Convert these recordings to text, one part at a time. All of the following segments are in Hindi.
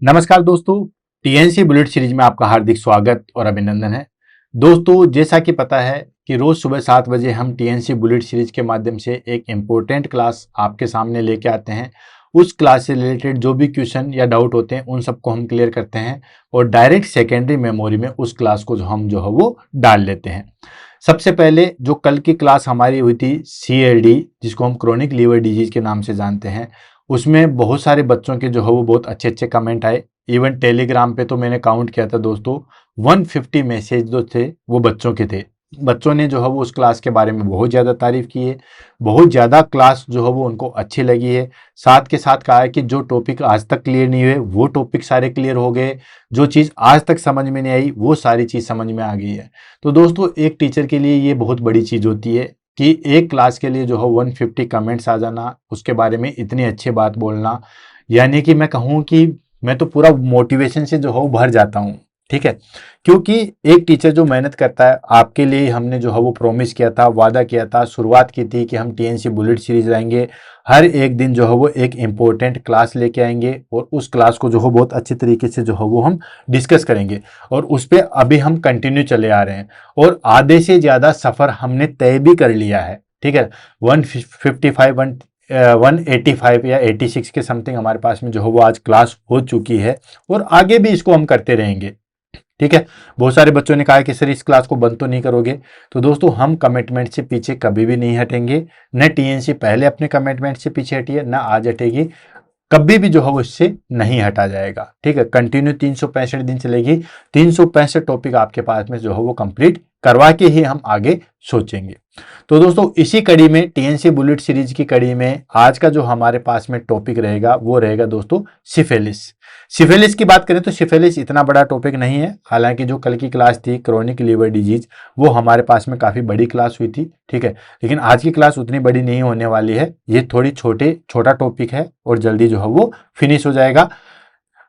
नमस्कार दोस्तों, टीएनसी बुलेट सीरीज में आपका हार्दिक स्वागत और अभिनंदन है। दोस्तों, जैसा कि पता है कि रोज सुबह 7 बजे हम टीएनसी बुलेट सीरीज के माध्यम से एक इम्पोर्टेंट क्लास आपके सामने लेके आते हैं। उस क्लास से रिलेटेड जो भी क्वेश्चन या डाउट होते हैं उन सबको हम क्लियर करते हैं और डायरेक्ट सेकेंडरी मेमोरी में उस क्लास को हम वो डाल लेते हैं। सबसे पहले जो कल की क्लास हमारी हुई थी CLD, जिसको हम क्रोनिक लीवर डिजीज के नाम से जानते हैं, उसमें बहुत सारे बच्चों के वो बहुत अच्छे अच्छे कमेंट आए। इवन टेलीग्राम पे तो मैंने काउंट किया था दोस्तों, 150 मैसेज जो थे वो बच्चों के थे। बच्चों ने वो उस क्लास के बारे में बहुत ज़्यादा तारीफ की है, बहुत ज़्यादा क्लास वो उनको अच्छी लगी है। साथ के साथ कहा है कि जो टॉपिक आज तक क्लियर नहीं हुए वो टॉपिक सारे क्लियर हो गए, जो चीज़ आज तक समझ में नहीं आई वो सारी चीज़ समझ में आ गई है। तो दोस्तों, एक टीचर के लिए ये बहुत बड़ी चीज़ होती है कि एक क्लास के लिए 150 कमेंट्स आ जाना, उसके बारे में इतनी अच्छी बात बोलना, यानी कि मैं कहूँ कि मैं तो पूरा मोटिवेशन से भर जाता हूँ। ठीक है, क्योंकि एक टीचर जो मेहनत करता है आपके लिए, हमने वो प्रॉमिस किया था, वादा किया था, शुरुआत की थी कि हम टीएनसी बुलेट सीरीज लाएंगे, हर एक दिन वो एक इम्पोर्टेंट क्लास लेके आएंगे और उस क्लास को बहुत अच्छे तरीके से वो हम डिस्कस करेंगे और उस पर अभी हम कंटिन्यू चले आ रहे हैं और आधे से ज़्यादा सफ़र हमने तय भी कर लिया है। ठीक है, 185 या 86 के समथिंग हमारे पास में वो आज क्लास हो चुकी है और आगे भी इसको हम करते रहेंगे। ठीक है, बहुत सारे बच्चों ने कहा कि सर इस क्लास को बंद तो नहीं करोगे। तो दोस्तों, हम कमिटमेंट से पीछे कभी भी नहीं हटेंगे। न टीएनसी पहले अपने कमिटमेंट से पीछे हटी है, न आज हटेगी, कभी भी वो इससे नहीं हटा जाएगा। ठीक है, कंटिन्यू 365 दिन चलेगी। 365 टॉपिक आपके पास में वो कंप्लीट करवा के ही हम आगे सोचेंगे। तो दोस्तों, इसी कड़ी में, टीएनसी बुलेट सीरीज की कड़ी में, आज का जो हमारे पास में टॉपिक रहेगा वो रहेगा दोस्तों सिफिलिस। सिफिलिस की बात करें तो सिफिलिस इतना बड़ा टॉपिक नहीं है। हालांकि जो कल की क्लास थी क्रोनिक लीवर डिजीज, वो हमारे पास में काफी बड़ी क्लास हुई थी। ठीक है, लेकिन आज की क्लास उतनी बड़ी नहीं होने वाली है। ये थोड़ी छोटा टॉपिक है और जल्दी वो फिनिश हो जाएगा।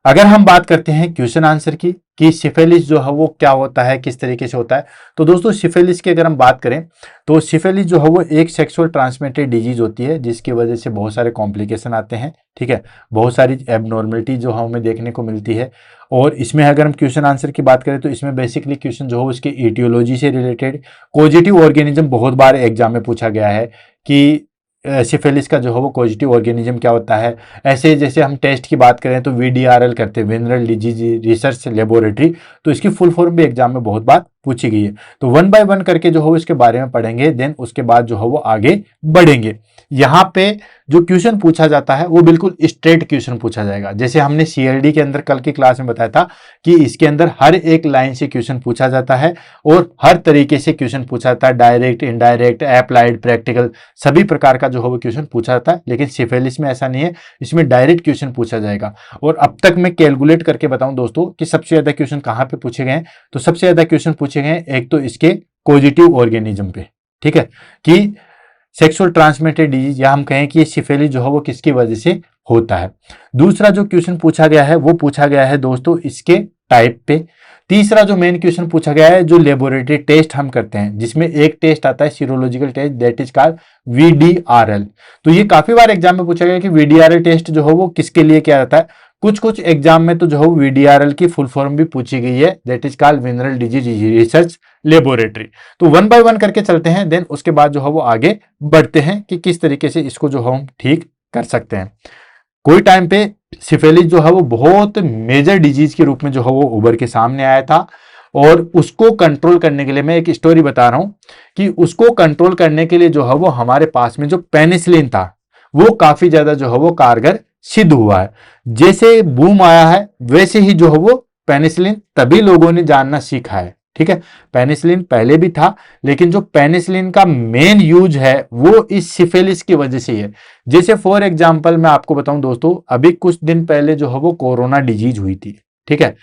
अगर हम बात करते हैं क्वेश्चन आंसर की कि सिफिलिस वो क्या होता है, किस तरीके से होता है, तो दोस्तों सिफिलिस की अगर हम बात करें तो सिफिलिस वो एक सेक्सुअल ट्रांसमिटेड डिजीज होती है, जिसकी वजह से बहुत सारे कॉम्प्लिकेशन आते हैं। ठीक है, बहुत सारी एबनॉर्मलिटी हमें देखने को मिलती है। और इसमें अगर हम क्वेश्चन आंसर की बात करें तो इसमें बेसिकली क्वेश्चन उसके इटियोलॉजी से रिलेटेड, पॉजिटिव ऑर्गेनिज्म बहुत बार एग्जाम में पूछा गया है कि सिफिलिस का वो पॉजिटिव ऑर्गेनिज्म क्या होता है। ऐसे जैसे हम टेस्ट की बात करें तो VDRL करते हैं, विनरल डिजीज रिसर्च लेबोरेटरी, तो इसकी फुल फॉर्म भी एग्जाम में बहुत बार पूछी गई है। तो 1 बाय 1 करके इसके बारे में पढ़ेंगे, देन उसके बाद वो आगे बढ़ेंगे। यहाँ पे जो क्वेश्चन पूछा जाता है वो बिल्कुल स्ट्रेट क्वेश्चन पूछा जाएगा। जैसे हमने CLD के अंदर कल की क्लास में बताया था कि इसके अंदर हर एक लाइन से क्वेश्चन पूछा जाता है और हर तरीके से क्वेश्चन पूछा जाता है, डायरेक्ट, इनडायरेक्ट, अप्लाइड, प्रैक्टिकल, सभी प्रकार का वो क्वेश्चन पूछा जाता है। लेकिन सिफिलिस में ऐसा नहीं है, इसमें डायरेक्ट क्वेश्चन पूछा जाएगा। और अब तक मैं कैलकुलेट करके बताऊं दोस्तों कि सबसे ज्यादा क्वेश्चन कहाँ पे पूछे गए हैं, तो सबसे ज्यादा क्वेश्चन पूछे गए हैं एक तो इसके पॉजिटिव ऑर्गेनिज्म पे। ठीक है, कि सेक्सुअल ट्रांसमिटेड डिजीज, या हम कहें कि ये सिफिलिस वो किसकी वजह से होता है। दूसरा जो क्वेश्चन पूछा गया है वो पूछा गया है दोस्तों इसके टाइप पे। तीसरा जो मेन क्वेश्चन पूछा गया है, जो लेबोरेटरी टेस्ट हम करते हैं, जिसमें एक टेस्ट आता है serological test, that is called VDRL। तो ये काफी बार एग्जाम में पूछा गया कि VDRL टेस्ट वो किसके लिए किया जाता है। कुछ एग्जाम में तो VDRL की फुल फॉर्म भी पूछी गई है, that is called venereal disease research laboratory. तो 1 बाय 1 करके चलते हैं, देन उसके बाद वो आगे बढ़ते हैं कि किस तरीके से इसको हम ठीक कर सकते हैं। कोई टाइम पे सिफिलिस वो बहुत मेजर डिजीज के रूप में वो उभर के सामने आया था और उसको कंट्रोल करने के लिए मैं एक स्टोरी बता रहा हूं कि उसको कंट्रोल करने के लिए वो हमारे पास में जो पेनिसिलिन था वो काफी ज्यादा वो कारगर सिद्ध हुआ है। जैसे बूम आया है वैसे ही वो पेनिसिलिन तभी लोगों ने जानना सीखा है। ठीक है, पेनिसिलिन पहले भी था, लेकिन जो पेनिसिलिन का मेन यूज है वो इस सिफिलिस की वजह से है। जैसे फॉर एग्जांपल मैं आपको बताऊं दोस्तों, अभी कुछ दिन पहले वो कोरोना डिजीज हुई थी। ठीक है,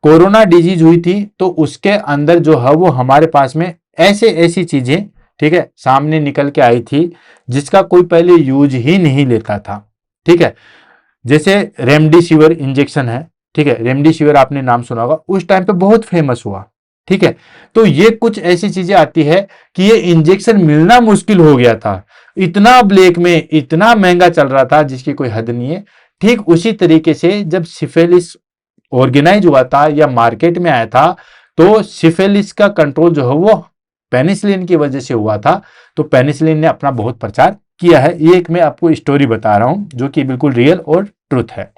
कोरोना डिजीज हुई थी तो उसके अंदर वो हमारे पास में ऐसी चीजें, ठीक है, सामने निकल के आई थी जिसका कोई पहले यूज ही नहीं लेता था। ठीक है, जैसे रेमडेसिविर इंजेक्शन है। ठीक है, रेमडेसिविर आपने नाम सुना होगा, उस टाइम पे बहुत फेमस हुआ। ठीक है, तो ये कुछ ऐसी चीजें आती है कि ये इंजेक्शन मिलना मुश्किल हो गया था, इतना ब्लैक में इतना महंगा चल रहा था जिसकी कोई हद नहीं है। ठीक उसी तरीके से जब सिफिलिस ऑर्गेनाइज हुआ था या मार्केट में आया था, तो सिफिलिस का कंट्रोल जो है वो पेनिसिलिन की वजह से हुआ था। तो पेनिसिलिन ने अपना बहुत प्रचार किया है। ये एक मैं आपको स्टोरी बता रहा हूं जो कि बिल्कुल रियल और ट्रुथ है।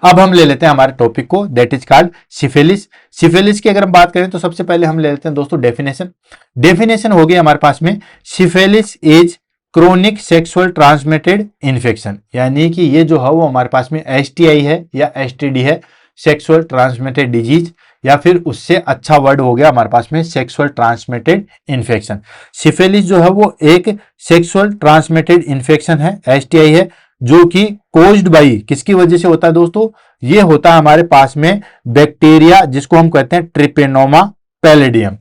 अब हम ले लेते हैं हमारे टॉपिक को, that is called syphilis. Syphilis की अगर हम बात करें तो सबसे पहले हम ले लेते हैं दोस्तों डेफिनेशन। डेफिनेशन हो गई हमारे पास में, syphilis is chronic sexual transmitted infection, यानी कि ये जो है वो हमारे पास में एसटीआई है या एसटीडी है, सेक्सुअल ट्रांसमिटेड डिजीज, या फिर उससे अच्छा वर्ड हो गया हमारे पास में सेक्सुअल ट्रांसमिटेड इन्फेक्शन। सिफिलिस जो है वो एक सेक्सुअल ट्रांसमिटेड इन्फेक्शन है, एसटीआई है, जो कि कोज्ड बाई किसकी वजह से होता है दोस्तों, ये होता है हमारे पास में बैक्टीरिया जिसको हम कहते हैं ट्रिपेनोमा पैलेडियम।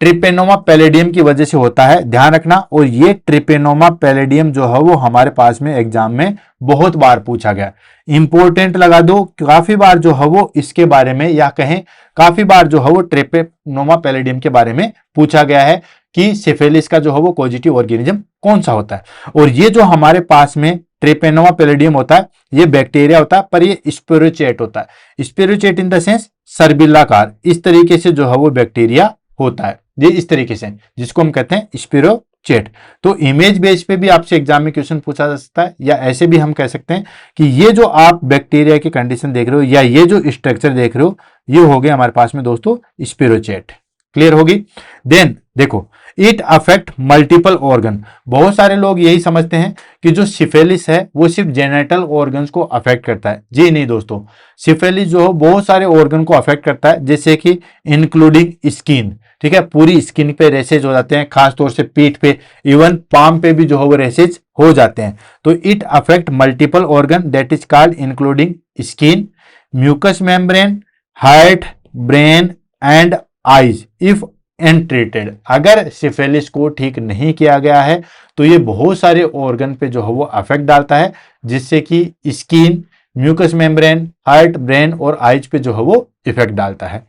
ट्रिपेनोमा पैलेडियम की वजह से होता है, ध्यान रखना। और ये ट्रिपेनोमा पैलेडियम जो है वो हमारे पास में एग्जाम में बहुत बार पूछा गया, इंपॉर्टेंट लगा दो, काफी बार जो है वो इसके बारे में, या कहें काफी बार जो है वो ट्रिपेनोमा पैलेडियम के बारे में पूछा गया है कि सिफिलिस का जो है वो पॉजिटिव ऑर्गेनिज्म कौन सा होता है। और ये जो हमारे पास में ट्रिपेनोमा पैलेडियम होता है, ये बैक्टीरिया होता है, पर ये स्पिरोचेट होता है। स्पिरोचेट इन द सेंस सर्बिलाकार, इस तरीके से जो है वो बैक्टीरिया होता है, ये इस तरीके से, जिसको हम कहते हैं स्पिरोचेट। तो इमेज बेस पे भी आपसे एग्जाम में क्वेश्चन पूछा जा सकता है, या ऐसे भी हम कह सकते हैं कि ये जो आप बैक्टीरिया की कंडीशन देख रहे हो या ये जो स्ट्रक्चर देख रहे हो, ये हो गया हमारे पास में दोस्तों स्पिरोचेट। क्लियर होगी। देन देखो, इट अफेक्ट मल्टीपल ऑर्गन। बहुत सारे लोग यही समझते हैं कि जो सिफिलिस है वो सिर्फ जेनेटल ऑर्गन्स को अफेक्ट करता है। जी नहीं दोस्तों, सिफिलिस जो है बहुत सारे ऑर्गन को अफेक्ट करता है, जैसे कि इंक्लूडिंग स्किन। ठीक है, पूरी स्किन पे रेसेज हो जाते हैं, खासतौर से पीठ पे, इवन पाम पे भी जो है वो रेसेज हो जाते हैं। तो it affect multiple organ, that is called including skin, mucous membrane, heart, brain and eyes if untreated. अगर सिफिलिस को ठीक नहीं किया गया है तो ये बहुत सारे ऑर्गन पे जो है वो अफेक्ट डालता है, जिससे कि skin, mucous membrane, heart, brain और आइज पे जो है वो इफेक्ट डालता है।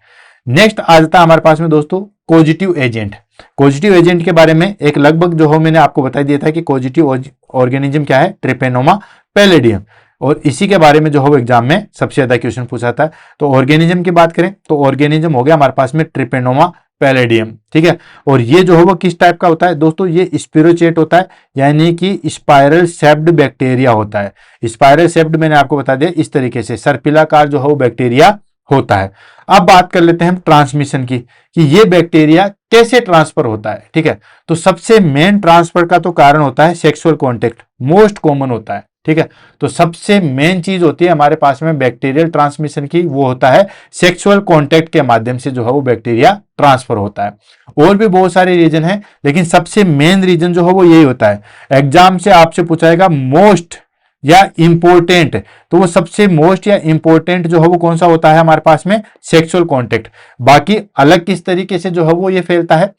नेक्स्ट आ जाता है हमारे पास में दोस्तों कोजिटिव एजेंट। कोजिटिव एजेंट के बारे में एक लगभग जो हो मैंने आपको बता दिया था कि कोजिटिव ऑर्गेनिज्म क्या है, ट्रिपेनोमा पैलेडियम, और इसी के बारे में जो हो एग्जाम में सबसे ज्यादा क्वेश्चन पूछा था। तो ऑर्गेनिज्म की बात करें तो ऑर्गेनिज्म हो गया हमारे पास में ट्रिपेनोमा पैलेडियम। ठीक है, और ये जो है वो किस टाइप का होता है दोस्तों, ये स्पिरोचेट होता है, यानी कि स्पाइरल शेप्ड बैक्टीरिया होता है। स्पाइरल शेप्ड मैंने आपको बता दिया, इस तरीके से सर्पिलाकार जो है वो बैक्टीरिया होता है। अब बात कर लेते हैं हम ट्रांसमिशन की, कि ये बैक्टीरिया कैसे ट्रांसफर होता है। ठीक है, तो सबसे मेन ट्रांसफर का तो कारण होता है सेक्सुअल कॉन्टेक्ट, मोस्ट कॉमन होता है। ठीक है, तो सबसे मेन चीज होती है हमारे पास में बैक्टीरियल ट्रांसमिशन की, वो होता है सेक्सुअल कॉन्टेक्ट के माध्यम से जो है वो बैक्टीरिया ट्रांसफर होता है। और भी बहुत सारे रीजन है, लेकिन सबसे मेन रीजन जो है वो यही होता है। एग्जाम से आपसे पूछाएगा मोस्ट या इंपॉर्टेंट, तो वो सबसे मोस्ट या इंपॉर्टेंट जो है वो कौन सा होता है हमारे पास में, सेक्सुअल कॉन्टेक्ट। बाकी अलग किस तरीके से जो है वो ये फैलता है,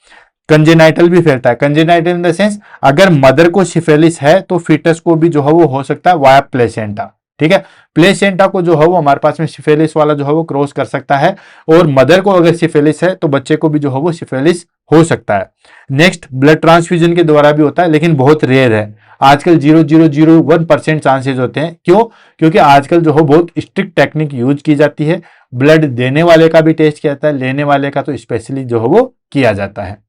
कंजेनाइटल भी फैलता है। कंजेनाइटल इन द सेंस, अगर मदर को सिफिलिस है तो फीटस को भी जो है वो हो सकता है वाया प्लेसेंटा। ठीक है, प्लेसेंटा को जो है वो हमारे पास में सिफिलिस वाला जो है वो क्रॉस कर सकता है, और मदर को अगर सिफिलिस है तो बच्चे को भी जो है वो सिफिलिस हो सकता है। नेक्स्ट, ब्लड ट्रांसफ्यूजन के द्वारा भी होता है, लेकिन बहुत रेयर है। आजकल 0.001% चांसेस होते हैं। क्यों? क्योंकि आजकल जो है बहुत स्ट्रिक्ट टेक्निक यूज की जाती है। ब्लड देने वाले का भी टेस्ट किया जाता है, लेने वाले का तो स्पेशली जो है वो किया जाता है।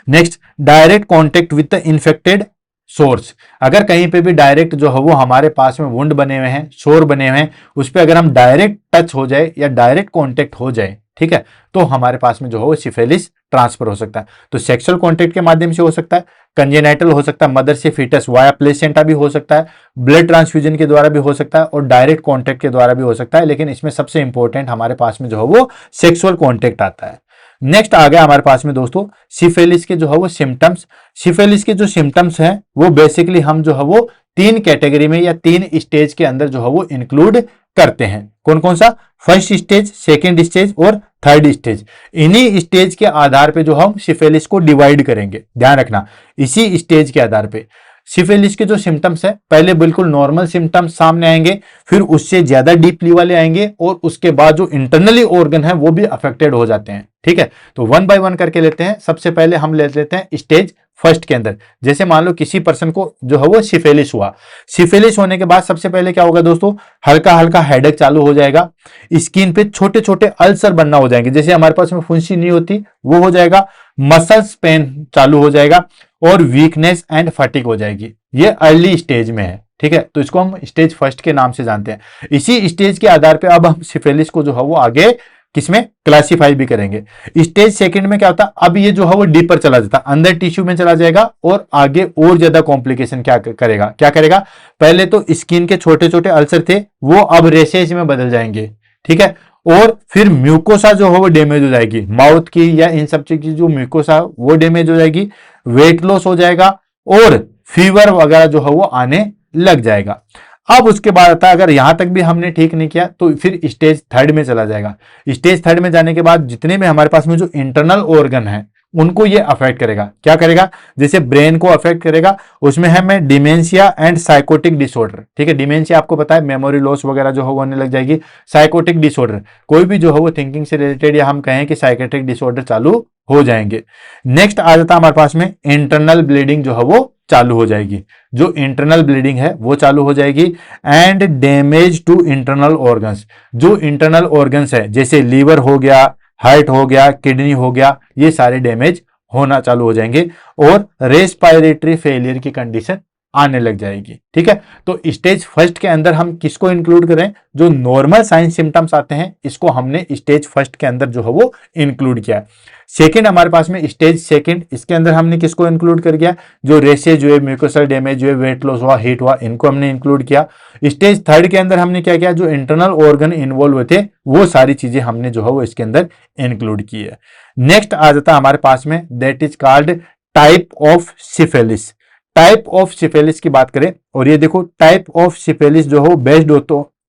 Next, direct contact with the infected source. अगर कहीं पे भी डायरेक्ट जो है वो हमारे पास में वुंड बने हुए हैं, सोर बने हुए हैं, उस पर अगर हम डायरेक्ट टच हो जाए या डायरेक्ट कॉन्टेक्ट हो जाए, ठीक है, तो हमारे पास में जो है वो सिफिलिस ट्रांसफर हो सकता है। तो सेक्सुअल कॉन्टेक्ट के माध्यम से हो सकता है, कंजेनाइटल हो सकता है, मदर से फीटस वाया प्लेसेंटा भी हो सकता है, ब्लड ट्रांसफ्यूजन के द्वारा भी हो सकता है, और डायरेक्ट कॉन्टेक्ट के द्वारा भी हो सकता है। लेकिन इसमें सबसे इंपॉर्टेंट हमारे पास में जो है वो सेक्सुअल कॉन्टेक्ट आता है। नेक्स्ट आ गया हमारे पास में दोस्तों सिफिलिस के जो है वो सिम्टम्स। सिफिलिस के जो सिम्टम्स हैं वो बेसिकली हम जो है वो 3 कैटेगरी में या 3 स्टेज के अंदर जो है वो इंक्लूड करते हैं। कौन कौन सा? फर्स्ट स्टेज, सेकेंड स्टेज और थर्ड स्टेज। इन्हीं स्टेज के आधार पे जो हम सिफिलिस को डिवाइड करेंगे, ध्यान रखना, इसी स्टेज के आधार पे। सिफिलिस के जो सिम्टम्स है, पहले बिल्कुल नॉर्मल सिम्टम्स सामने आएंगे, फिर उससे ज्यादा डीपली वाले आएंगे, और उसके बाद जो इंटरनली ऑर्गन है वो भी अफेक्टेड हो जाते हैं। ठीक है, तो 1 बाय 1 करके लेते हैं। सबसे पहले हम ले लेते हैं स्टेज फर्स्ट के अंदर। जैसे मान लो किसी पर्सन को जो है वो सिफिलिस हुआ, सिफिलिस होने के बाद सबसे पहले क्या होगा दोस्तों, हल्का हल्का हेडेक चालू हो जाएगा, स्किन पे छोटे छोटे अल्सर बनना हो जाएंगे, जैसे हमारे पास में फुंसी नहीं होती वो हो जाएगा, मसल्स पेन चालू हो जाएगा और वीकनेस एंड फटीग हो जाएगी। ये अर्ली स्टेज में है, ठीक है। तो इसको हम स्टेज फर्स्ट के नाम से जानते हैं। इसी स्टेज के आधार पे अब हम सिफिलिस को जो है वो आगे किसमें क्लासिफाई भी करेंगे। स्टेज सेकंड में क्या होता है, अब ये जो है वो डीपर चला जाता है, अंदर टिश्यू में चला जाएगा और आगे और ज्यादा कॉम्प्लिकेशन क्या करेगा, पहले तो स्किन के छोटे छोटे अल्सर थे वो अब रेशेज में बदल जाएंगे, ठीक है। और फिर म्यूकोसा जो है वो डैमेज हो जाएगी, माउथ की या इन सब चीज की जो म्यूकोसा वो डैमेज हो जाएगी, वेट लॉस हो जाएगा और फीवर वगैरह जो है वो आने लग जाएगा। अब उसके बाद आता है, अगर यहां तक भी हमने ठीक नहीं किया तो फिर स्टेज थर्ड में चला जाएगा। स्टेज थर्ड में जाने के बाद जितने में हमारे पास में जो इंटरनल ऑर्गन है उनको ये अफेक्ट करेगा। क्या करेगा, जैसे ब्रेन को अफेक्ट करेगा, उसमें है में डिमेंशिया एंड साइकोटिक डिसऑर्डर, ठीक है। डिमेंशिया आपको पता है मेमोरी लॉस वगैरह जो है वो होने लग जाएगी। साइकोटिक डिसऑर्डर कोई भी जो है वो थिंकिंग से रिलेटेड या हम कहें कि साइकेट्रिक डिसऑर्डर चालू हो जाएंगे। नेक्स्ट आ जाता है हमारे पास में इंटरनल ब्लीडिंग जो है वो चालू हो जाएगी, जो इंटरनल ब्लीडिंग है वो चालू हो जाएगी। And damage to internal organs, जो इंटरनल ऑर्गन्स है जैसे लीवर हो गया, हार्ट हो गया, किडनी हो गया, ये सारे डैमेज होना चालू हो जाएंगे और रेस्पिरेटरी फेलियर की कंडीशन आने लग जाएगी, ठीक है। तो स्टेज फर्स्ट के अंदर हम किसको इंक्लूड करें, जो नॉर्मल साइन सिम्टम्स आते हैं इसको हमने स्टेज फर्स्ट के अंदर जो है वो इंक्लूड किया। सेकंड हमारे पास में स्टेज सेकंड, इसके अंदर हमने किसको इंक्लूड कर दिया, जो रेशेज हुए, म्यूकोसल डैमेज हुए, वेट लॉस हुआ, हीट हुआ, इनको हमने इंक्लूड किया। स्टेज थर्ड के अंदर हमने क्या किया, जो इंटरनल ऑर्गन इन्वॉल्व हुए थे वो सारी चीजें हमने जो है वो इसके अंदर इंक्लूड की है। नेक्स्ट आ जाता है हमारे पास में that is called type of syphilis. Type of syphilis की बात करें और ये देखो टाइप ऑफ सिफिलिस जो है बेस्ड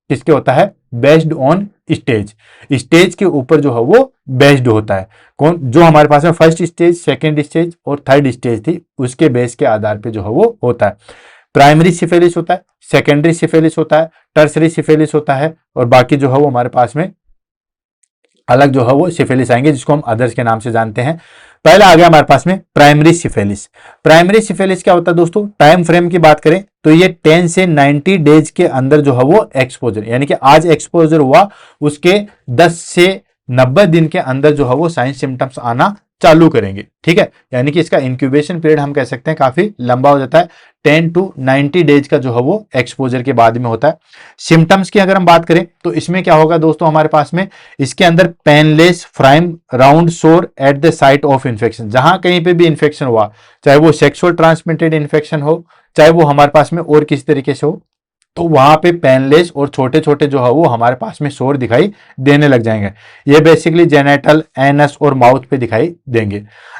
किसके होता है, बेस्ड ऑन स्टेज, स्टेज के ऊपर जो है वो बेस्ड होता है। कौन, जो हमारे पास में फर्स्ट स्टेज, सेकंड स्टेज और थर्ड स्टेज थी उसके बेस के आधार पे जो है वो होता है। प्राइमरी सिफिलिस होता है, सेकेंडरी सिफिलिस होता है, टर्सरी सिफिलिस होता है और बाकी जो है वो हमारे पास में अलग जो है वो सिफिलिस आएंगे जिसको हम अदर्स के नाम से जानते हैं। पहला आ गया हमारे पास में प्राइमरी सिफिलिस। प्राइमरी सिफिलिस क्या होता है दोस्तों, टाइम फ्रेम की बात करें तो ये 10 से 90 डेज के अंदर जो है वो एक्सपोजर, यानी कि आज एक्सपोजर हुआ उसके 10 से 90 दिन के अंदर जो है वो साइन सिम्टम्स आना चालू करेंगे, ठीक है। यानी कि इसका इंक्यूबेशन पीरियड हम कह सकते हैं काफी लंबा हो जाता है, 10 to 90 डेज का जो है वो एक्सपोजर के बाद में होता है। सिम्टम्स की अगर हम बात करें तो इसमें क्या होगा दोस्तों, हमारे पास में इसके अंदर पेनलेस फ्राइम राउंड सोर at the site of infection, जहां कहीं पे भी इन्फेक्शन हुआ, चाहे वो सेक्सुअल ट्रांसमिटेड इन्फेक्शन हो, चाहे वो हमारे पास में और किसी तरीके से हो, तो वहां पे पेनलेस और छोटे छोटे जो है वो हमारे पास में सोर दिखाई देने लग जाएंगे। ये बेसिकली जेनेटल, एनस और माउथ पे दिखाई देंगे।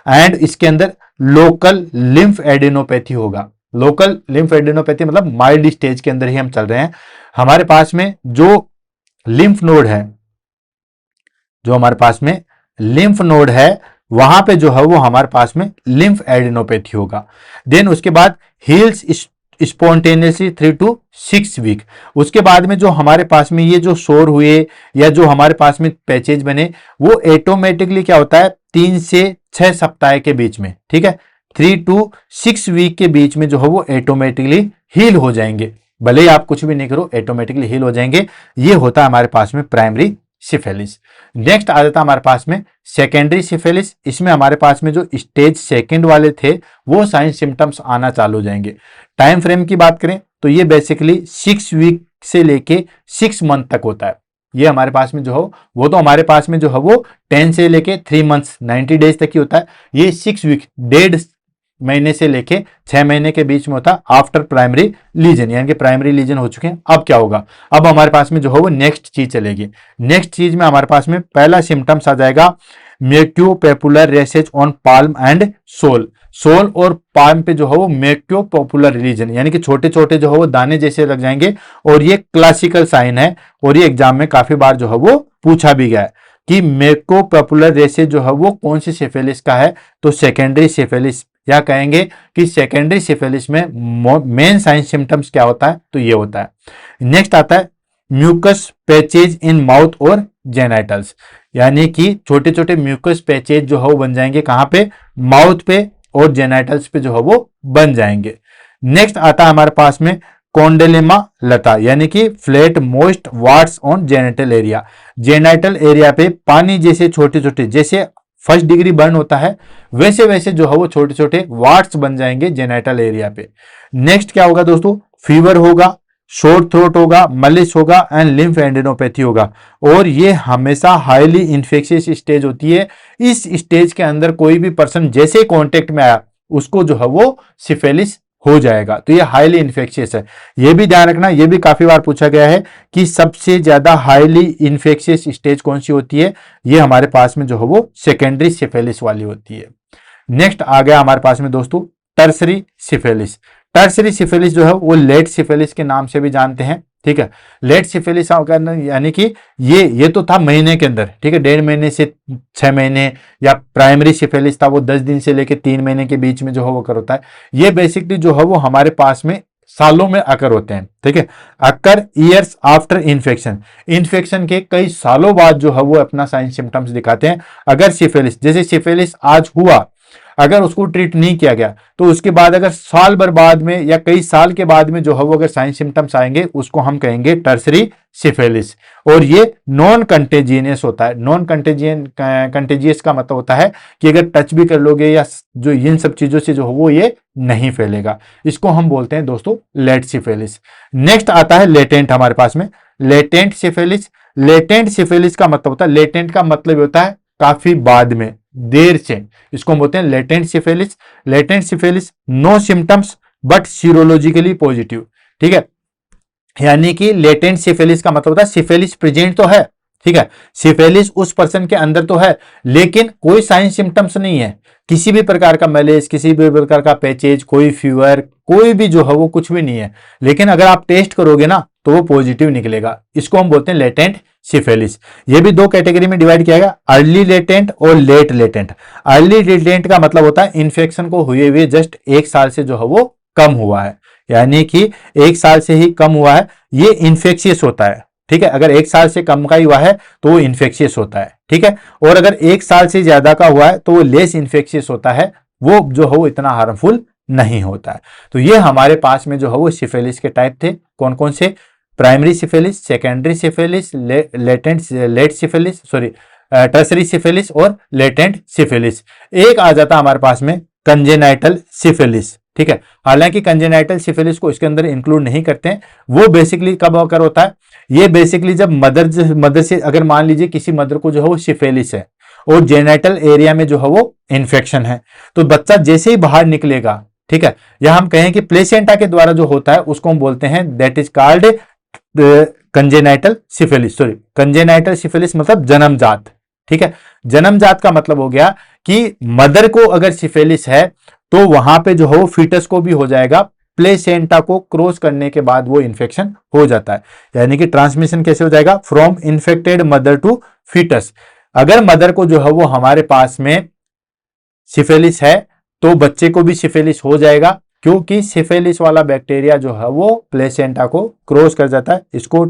एंड इसके अंदर लोकल लिम्फ एडिनोपैथी होगा। लोकल लिम्फ एडिनोपैथी मतलब माइल्ड स्टेज के अंदर ही हम चल रहे हैं। हमारे पास में जो लिम्फ नोड है, जो हमारे पास में लिम्फ नोड है वहां पे जो है वो हमारे पास में लिम्फ एडिनोपैथी होगा। देन उसके बाद हील्स स्पॉन्टेनियसली 3 to 6 वीक। उसके बाद में जो हमारे पास में ये जो सोर हुए या जो हमारे पास में पैचेज बने वो ऑटोमेटिकली क्या होता है 3 से 6 सप्ताह के बीच में, ठीक है, 3 to 6 वीक के बीच में जो है वो ऑटोमेटिकली हील हो जाएंगे। भले ही आप कुछ भी नहीं करो ऑटोमेटिकली हील हो जाएंगे। ये होता है हमारे पास में प्राइमरी सिफिलिस। नेक्स्ट आ जाता है हमारे पास में सेकेंडरी सिफिलिस। इसमें हमारे पास में जो स्टेज सेकंड वाले थे वो साइन सिम्टम्स आना चालू हो जाएंगे। टाइम फ्रेम की बात करें तो ये बेसिकली 6 वीक से लेके 6 मंथ तक होता है। ये हमारे पास में जो हो वो तो हमारे पास में जो है वो 10 से लेके 3 मंथ्स 90 डेज तक ही होता है। ये 6 वीक 1.5 महीने से लेके 6 महीने के बीच में होता है आफ्टर प्राइमरी लीजन, यानी कि प्राइमरी लीजन हो चुके हैं। अब क्या होगा, अब हमारे पास में जो है वो नेक्स्ट चीज चलेगी। नेक्स्ट चीज में हमारे पास में पहला सिम्टम्स आ जाएगा mucopapular rashes on palm and sole. Sole और पाल्म पे जो है वो म्यूकोपैपुलर रीजन, यानी कि छोटे छोटे जो है वो दाने जैसे लग जाएंगे और ये क्लासिकल साइन है और ये एग्जाम में काफी बार जो है वो पूछा भी गया है कि म्यूकोपैपुलर रैशेज जो है वो कौन सी सिफिलिस का है, तो सेकेंडरी सिफिलिस, या कहेंगे कि सेकेंडरी सिफिलिस में मेन साइन सिम्टम्स क्या होता है, तो ये होता है। नेक्स्ट आता है म्यूकस पैचेज इन माउथ और जेनाइटल्स, यानी कि छोटे छोटे म्यूकस पैचेज जो है वो बन जाएंगे कहां पे, माउथ पे और जेनाइटल्स पे जो है वो बन जाएंगे। नेक्स्ट आता है हमारे पास में कॉन्डेलेमा लता, यानी कि flat most warts on genital area. Genital area पे पानी जैसे छोटे छोटे, जैसे फर्स्ट डिग्री बर्न होता है वैसे वैसे जो है वो छोटे छोटे वार्ड्स बन जाएंगे जेनाइटल एरिया पे। नेक्स्ट क्या होगा दोस्तों, फीवर होगा, शॉर्ट थ्रोट होगा, मलिस होगा एंड लिम्फ एंडिनोपैथी होगा। और ये हमेशा हाईली इन्फेक्शियस स्टेज होती है। इस स्टेज के अंदर कोई भी पर्सन जैसे कांटेक्ट में आया उसको जो है वो सिफिलिस हो जाएगा। तो ये हाईली इन्फेक्शियस है। ये भी ध्यान रखना, ये भी काफी बार पूछा गया है कि सबसे ज्यादा हाईली इन्फेक्शियस स्टेज कौन सी होती है। ये हमारे पास में जो है वो सेकेंडरी सिफिलिस वाली होती है। नेक्स्ट आ गया हमारे पास में दोस्तों टर्सरी सिफिलिस। टर्सरी सिफिलिस जो है वो लेट सिफिलिस के नाम से भी जानते हैं, ठीक है। लेट सिफिलिस यानी कि ये तो था महीने के अंदर, ठीक है, 1.5 महीने से 6 महीने, या प्राइमरी सिफिलिस था वो 10 दिन से लेकर 3 महीने के बीच में जो है वो अकर होता है। ये बेसिकली जो है वो हमारे पास में सालों में अकर होते हैं, ठीक है। अकर ईयर्स आफ्टर इन्फेक्शन, इन्फेक्शन के कई सालों बाद जो है वो अपना साइन सिम्टम्स दिखाते हैं। अगर सिफिलिस, जैसे सिफिलिस आज हुआ, अगर उसको ट्रीट नहीं किया गया तो उसके बाद अगर साल भर बाद में या कई साल के बाद में जो है वो अगर साइन सिम्टम्स आएंगे उसको हम कहेंगे टर्सरी सिफिलिस। और ये नॉन कंटेजियस होता है। नॉन कंटेजियस का मतलब होता है कि अगर टच भी कर लोगे या जो इन सब चीजों से जो हो वो ये नहीं फैलेगा। इसको हम बोलते हैं दोस्तों लेट सिफिलिस। नेक्स्ट आता है लेटेंट हमारे पास में, लेटेंट सिफिलिस। लेटेंट सिफिलिस का मतलब होता है, लेटेंट का मतलब होता है काफी बाद में, देर से, इसको हम बोलते हैं latent syphilis. Latent syphilis no symptoms but serologically positive, ठीक है। यानी कि लेटेंट सिफिलिस का मतलब होता है सिफिलिस प्रेजेंट तो है, ठीक है, सिफिलिस उस पर्सन के अंदर तो है लेकिन कोई साइन सिम्टम्स नहीं है, किसी भी प्रकार का मैलेज, किसी भी प्रकार का पैचेज, कोई फीवर, कोई भी जो है वो कुछ भी नहीं है, लेकिन अगर आप टेस्ट करोगे ना तो वो पॉजिटिव निकलेगा। इसको हम बोलते हैं लेटेंट सिफिलिस। ये भी दो कैटेगरी में डिवाइड किया गया, अर्ली लेटेंट और लेट लेटेंट। अर्ली लेटेंट का मतलब होता है इन्फेक्शन को हुए हुए जस्ट 1 साल से जो है वो कम हुआ है, यानी कि 1 साल से ही कम हुआ है, ये इन्फेक्शियस होता है, ठीक है। अगर 1 साल से कम का ही हुआ है तो वो इन्फेक्शियस होता है, ठीक है। और अगर 1 साल से ज्यादा का हुआ है तो वो लेस इन्फेक्शियस होता है, वो जो है वो इतना हार्मफुल नहीं होता है। तो ये हमारे पास में जो है वो सिफिलिस के टाइप थे, कौन कौन से, primary syphilis, secondary syphilis, late syphilis, sorry tertiary syphilis और लेटेंट सिफिलिस। एक आ जाता हमारे पास में कंजेनाइटल सिफिलिस, ठीक है। हालांकि कंजेनाइटल सिफिलिस को इसके अंदर इंक्लूड नहीं करते हैं। वो बेसिकली कब अकर होता है, ये बेसिकली जब मदर से अगर मान लीजिए किसी मदर को जो है वो सिफिलिस है और जेनाइटल एरिया में जो है वो इन्फेक्शन है, तो बच्चा जैसे ही बाहर निकलेगा, ठीक है, या हम कहें कि प्लेसेंटा के द्वारा जो होता है उसको हम बोलते हैं that is called congenital syphilis. Sorry, congenital syphilis मतलब जन्मजात, ठीक है। जन्मजात का मतलब हो गया कि मदर को अगर सिफिलिस है तो वहां पे जो हो फीटस को भी हो जाएगा, प्लेसेंटा को क्रॉस करने के बाद वो इन्फेक्शन हो जाता है। यानी कि ट्रांसमिशन कैसे हो जाएगा, from infected mother to foetus. अगर मदर को जो है वो हमारे पास में सिफिलिस है तो बच्चे को भी सिफिलिस हो जाएगा, क्योंकि सिफिलिस वाला बैक्टीरिया जो है वो प्लेसेंटा को क्रॉस कर जाता है। इसको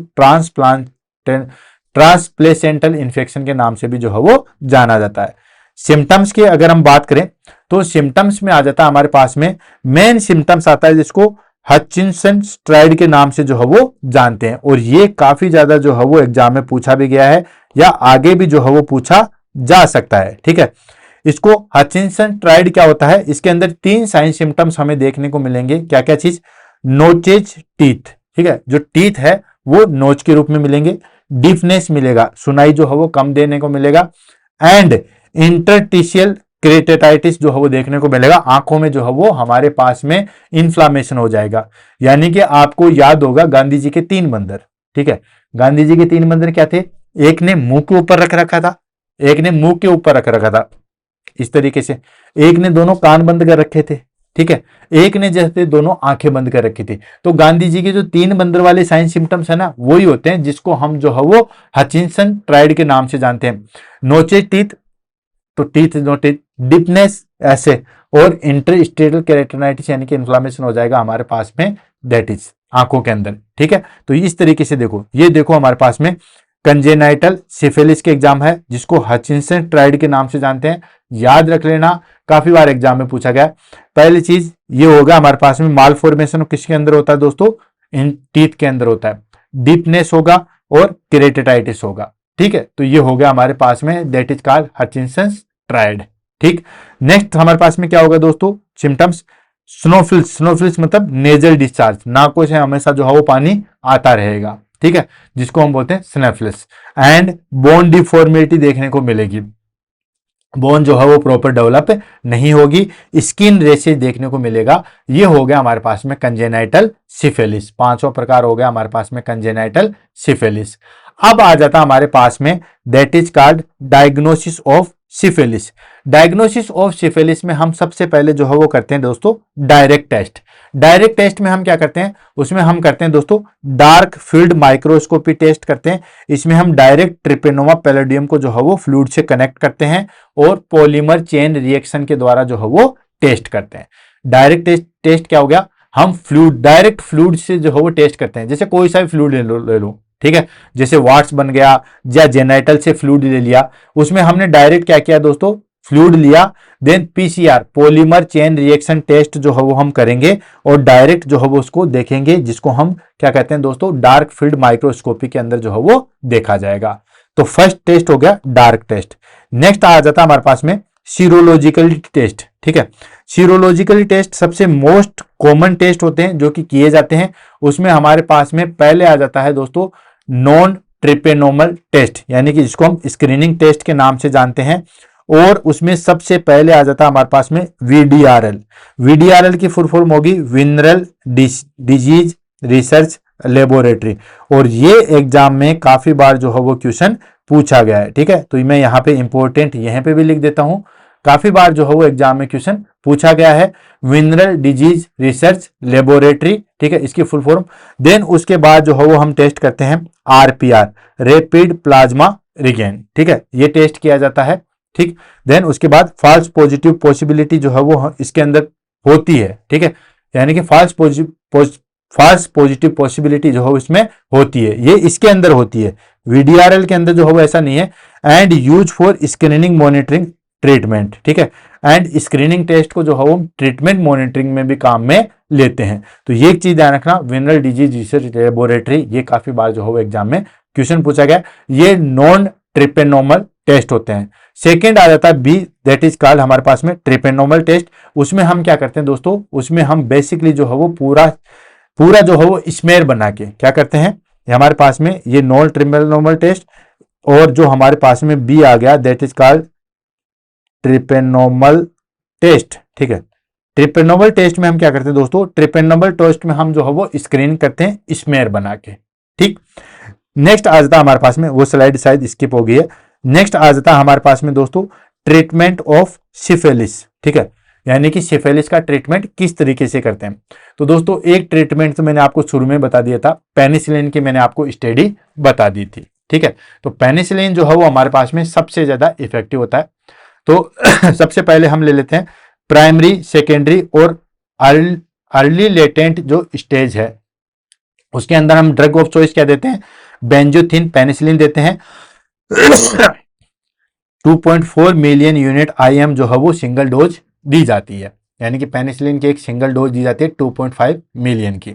ट्रांसप्लेसेंटल इन्फेक्शन के नाम से भी जो है वो जाना जाता है। सिम्टम्स की अगर हम बात करें तो सिम्टम्स में आ जाता है हमारे पास में मेन सिम्टम्स आता है जिसको हचिंसन स्ट्राइड के नाम से जो है वो जानते हैं, और ये काफी ज्यादा जो है वो एग्जाम में पूछा भी गया है या आगे भी जो है वो पूछा जा सकता है, ठीक है। इसको हचिंसन ट्राइड क्या होता है, इसके अंदर 3 साइन सिम्टम्स हमें देखने को मिलेंगे। क्या क्या चीज, नोचेज टीथ, ठीक है, जो टीथ है वो नोच के रूप में मिलेंगे, डीफनेस मिलेगा, सुनाई जो है वो कम देने को मिलेगा, एंड इंटरटिशियल केरेटाइटिस जो है वो देखने को मिलेगा। आंखों में जो है वो हमारे पास में इन्फ्लामेशन हो जाएगा। यानी कि आपको याद होगा गांधी जी के 3 बंदर, ठीक है। गांधी जी के 3 बंदर क्या थे, एक ने मुंह के ऊपर रख रखा था, एक ने मुंह के ऊपर रख रखा था इस तरीके से, एक ने दोनों कान बंद कर रखे थे, ठीक है, एक ने जैसे दोनों आंखें बंद कर रखी थी। तो गांधी जी के जो 3 बंदर वाले साइन सिम्टम्स है ना, वही होते हैं जिसको हम जो है वो हचिंसन ट्राइड के नाम से जानते हैं। नोचे टीथ, तो टीथ नोटे, डिपनेस ऐसे, और इंटरस्टेटल केरेटिनाइटिस यानी कि इन्फ्लामेशन हो जाएगा हमारे पास में, दैट इज आंखों के अंदर, ठीक है। तो इस तरीके से देखो, ये देखो हमारे पास में कंजेनाइटल सिफिलिस के एग्जाम है, जिसको हचिंसन ट्राइड के नाम से जानते हैं। याद रख लेना, काफी बार एग्जाम में पूछा गया। पहली चीज ये होगा हमारे पास में माल फॉर्मेशन किसके अंदर होता है दोस्तों, इन टीथ के अंदर होता है। डीपनेस होगा और केरेटिटाइटिस होगा। ठीक है, तो ये हो गया हमारे पास में, that is called Hutchinson tried. ठीक, नेक्स्ट हमारे पास में क्या होगा दोस्तों, सिम्टम्स स्नोफिल्स। स्नोफिल्स मतलब नेजल डिस्चार्ज, नाकों से हमेशा जो है वो पानी आता रहेगा। ठीक है, जिसको हम बोलते हैं स्नोफिल्स। एंड बोन डिफॉर्मिटी देखने को मिलेगी, बोन जो है वो प्रॉपर डेवलप नहीं होगी, स्किन रेशेज देखने को मिलेगा। ये हो गया हमारे पास में कंजेनाइटल सिफिलिस। पांचों प्रकार हो गया हमारे पास में कंजेनाइटल सिफिलिस। अब आ जाता हमारे पास में that is called diagnosis of syphilis. Diagnosis of syphilis में हम सबसे पहले जो है वो करते हैं दोस्तों डायरेक्ट टेस्ट। डायरेक्ट टेस्ट में हम क्या करते हैं, उसमें हम करते हैं दोस्तों डार्क फील्ड माइक्रोस्कोपी टेस्ट करते हैं। इसमें हम डायरेक्ट ट्रिपेनोमा पैलेडियम को जो है वो फ्लूइड से कनेक्ट करते हैं और पॉलीमर चेन रिएक्शन के द्वारा जो है वो टेस्ट करते हैं। डायरेक्ट टेस्ट क्या हो गया, हम फ्लूइड डायरेक्ट फ्लूइड से जो है वो टेस्ट करते हैं। जैसे कोई सा भी फ्लूइड ले लो, ठीक है, जैसे वाट्स बन गया या जेनाइटल से फ्लूइड ले लिया, उसमें हमने डायरेक्ट क्या किया दोस्तों, फ्लूइड लिया, then PCR polymer chain reaction test जो है वो हम करेंगे और डायरेक्ट जो है वो उसको देखेंगे, जिसको हम क्या कहते हैं दोस्तों डार्क फील्ड माइक्रोस्कोपी के अंदर जो है वो देखा जाएगा। तो फर्स्ट टेस्ट हो गया डार्क टेस्ट। नेक्स्ट आ जाता है हमारे पास में सीरोलॉजिकल टेस्ट। ठीक है, सीरोलॉजिकल टेस्ट सबसे मोस्ट कॉमन टेस्ट होते हैं जो कि किए जाते हैं। उसमें हमारे पास में पहले आ जाता है दोस्तों नॉन ट्रिपेनोमल टेस्ट, यानी कि जिसको हम स्क्रीनिंग टेस्ट के नाम से जानते हैं। और उसमें सबसे पहले आ जाता है हमारे पास में वीडीआरएल। वीडीआरएल की फुल फॉर्म होगी विनरल डिजीज रिसर्च लेबोरेटरी, और ये एग्जाम में काफी बार जो है वो क्वेश्चन पूछा गया है। ठीक है, तो मैं यहाँ पे इंपॉर्टेंट यहाँ पे भी लिख देता हूं, काफी बार जो है वो एग्जाम में क्वेश्चन पूछा गया है, विनरल डिजीज रिसर्च लेबोरेटरी। ठीक है, इसकी फुल फॉर्म। देन उसके बाद जो है वो हम टेस्ट करते हैं आरपीआर, रैपिड प्लाज्मा रिगेन। ठीक है, ये टेस्ट किया जाता है। ठीक, देन उसके बाद फॉल्स पॉजिटिव पॉसिबिलिटी जो है वो इसके अंदर होती है। ठीक है, यानी कि फॉल्स पॉजिटिव पॉसिबिलिटी जो है इसमें होती है, ये इसके अंदर होती है। वीडीआरएल के अंदर जो है वो ऐसा नहीं है। And use for screening monitoring treatment. ठीक है, एंड स्क्रीनिंग टेस्ट को जो है वो ट्रीटमेंट मॉनिटरिंग में भी काम में लेते हैं। तो ये एक चीज ध्यान रखना, विनरल डिजीज रिसर्च लेबोरेटरी, ये काफी बार जो है वो एग्जाम में क्वेश्चन पूछा गया। ये नॉन ट्रिपेनोमल टेस्ट होते हैं। सेकेंड आ जाता है बी, दैट इज कॉल्ड हमारे पास में ट्रिपेनोमल टेस्ट। उसमें हम क्या करते हैं दोस्तों, उसमें हम बेसिकली जो है वो पूरा जो है वो स्मेयर बना के क्या करते हैं, हमारे पास में ये नॉन ट्रिपेनोमल टेस्ट। और जो हमारे पास में बी आ गया दैट इज कॉल्ड ट्रिपेनोमल टेस्ट। ठीक है, ट्रिपेनोमल टेस्ट में हम क्या करते हैं दोस्तों, ट्रिपेनोमल टेस्ट में हम जो है वो स्क्रीन करते हैं स्मेयर बना के। ठीक, नेक्स्ट आ जाता है हमारे पास में, वो स्लाइड शायद स्किप हो गई है। नेक्स्ट आ जाता है हमारे पास में दोस्तों ट्रीटमेंट ऑफ सिफिलिस। ठीक है, यानी कि सिफिलिस का ट्रीटमेंट किस तरीके से करते हैं। तो दोस्तों एक ट्रीटमेंट तो मैंने आपको शुरू में बता दिया था, पेनिसिलिन की मैंने आपको स्टडी बता दी थी। ठीक है, तो पेनिसिलिन जो है वो हमारे पास में सबसे ज्यादा इफेक्टिव होता है। तो सबसे पहले हम ले लेते हैं प्राइमरी, सेकेंडरी और अर्ली लेटेंट जो स्टेज है, उसके अंदर हम ड्रग ऑफ चॉइस क्या देते हैं, बेंजोथिन पेनिसिलिन देते हैं। 2.4 मिलियन यूनिट IM जो है वो सिंगल डोज दी जाती है, यानी कि पेनिसिलिन की एक सिंगल डोज दी जाती है 2.5 मिलियन की।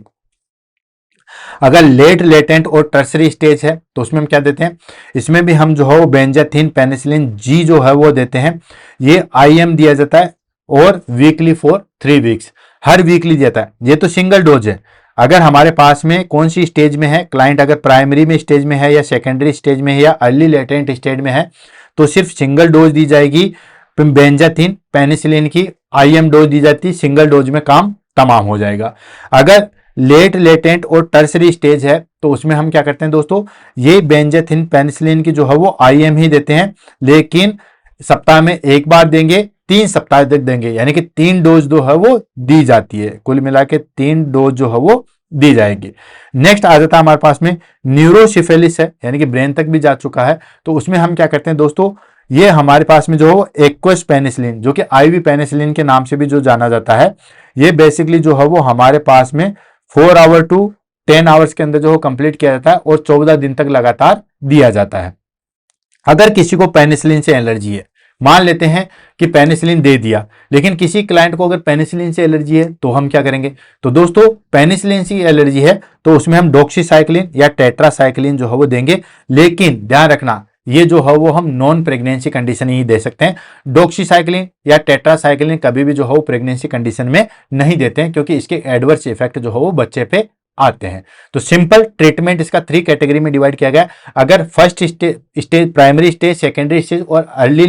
अगर लेट लेटेंट और टर्सरी स्टेज है तो उसमें हम क्या देते हैं, इसमें भी हम जो है वो बेंजाथिन पेनिसिलिन G जो है वो देते हैं। ये IM दिया जाता है और weekly for 3 weeks, her weekly दिया जाता है। ये तो सिंगल डोज है। अगर हमारे पास में कौन सी स्टेज में है क्लाइंट, अगर प्राइमरी में स्टेज में है या सेकेंडरी स्टेज में है या अर्ली लेटेंट स्टेज में है, तो सिर्फ सिंगल डोज दी जाएगी बेंजाथिन पेनिसिलिन की, IM डोज दी जाती है, सिंगल डोज में काम तमाम हो जाएगा। अगर लेट लेटेंट और टर्सरी स्टेज है तो उसमें हम क्या करते हैं दोस्तों, ये बेंजाथिन पेनिसिलिन की जो है वो IM ही देते हैं, लेकिन सप्ताह में एक बार देंगे, 3 सप्ताह तक देंगे, यानी कि 3 डोज जो है वो दी जाती है। कुल मिला के 3 डोज जो है वो दी जाएगी। नेक्स्ट आ जाता है हमारे पास में न्यूरोसिफिलिस है, यानी कि ब्रेन तक भी जा चुका है। तो उसमें हम क्या करते हैं दोस्तों, ये हमारे पास में जो एक्वस पेनिसिलिन, जो कि IV पेनिसिलिन के नाम से भी जो जाना जाता है, ये बेसिकली जो है वो हमारे पास में 4 आवर टू 10 आवर्स के अंदर जो कंप्लीट किया जाता है और 14 दिन तक लगातार दिया जाता है। अगर किसी को पेनिसिलिन से एलर्जी है, मान लेते हैं कि पेनिसिलिन दे दिया, लेकिन किसी क्लाइंट को अगर पेनिसिलिन से एलर्जी है तो हम क्या करेंगे? तो दोस्तों पेनिसिलिन से एलर्जी है तो उसमें हम डॉक्सीसाइक्लिन या टेट्रासाइक्लिन जो है वो देंगे, लेकिन ध्यान रखना ये जो है वो हम नॉन प्रेगनेंसी कंडीशन ही दे सकते हैं। डॉक्सीसाइक्लिन या टेट्रासाइक्लिन कभी भी जो है वो प्रेगनेंसी कंडीशन में नहीं देते हैं, क्योंकि इसके एडवर्स इफेक्ट जो है वो बच्चे पे आते हैं। तो सिंपल ट्रीटमेंट इसका 3 कैटेगरी में डिवाइड किया गया। अगर first stage, primary stage, secondary stage और अर्ली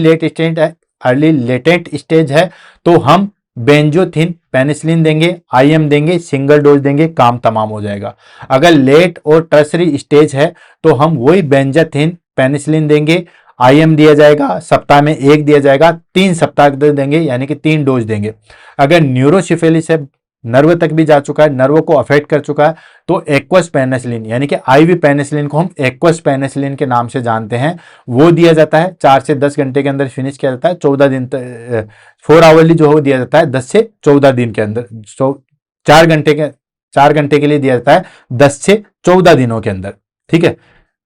लेटेंट स्टेज है तो हम बेंजोथिन पेनिसिलिन देंगे, आईएम देंगे, सिंगल डोज देंगे, काम तमाम हो जाएगा। अगर लेट और टर्सरी स्टेज है तो हम वही बेंजाथिन पेनिसिलिन देंगे, आईएम दिया जाएगा, सप्ताह में 1 दिया जाएगा, 3 सप्ताह देंगे, यानी कि 3 डोज देंगे। अगर न्यूरोसिफिलिस है, नर्व तक भी जा चुका है, नर्व को अफेक्ट कर चुका है, तो एक्वस पेनिसिलिन यानी कि आईवी पेनिसिलिन को हम एक्वस पेनिसिलिन के नाम से जानते हैं, वो दिया जाता है। 4 से 10 घंटे के अंदर फिनिश किया जाता है। 14 दिन 4 आवरली जो है वो दिया जाता है 10 से 14 दिन के अंदर। 4 घंटे के लिए दिया जाता है 10 से 14 दिनों के अंदर। ठीक है,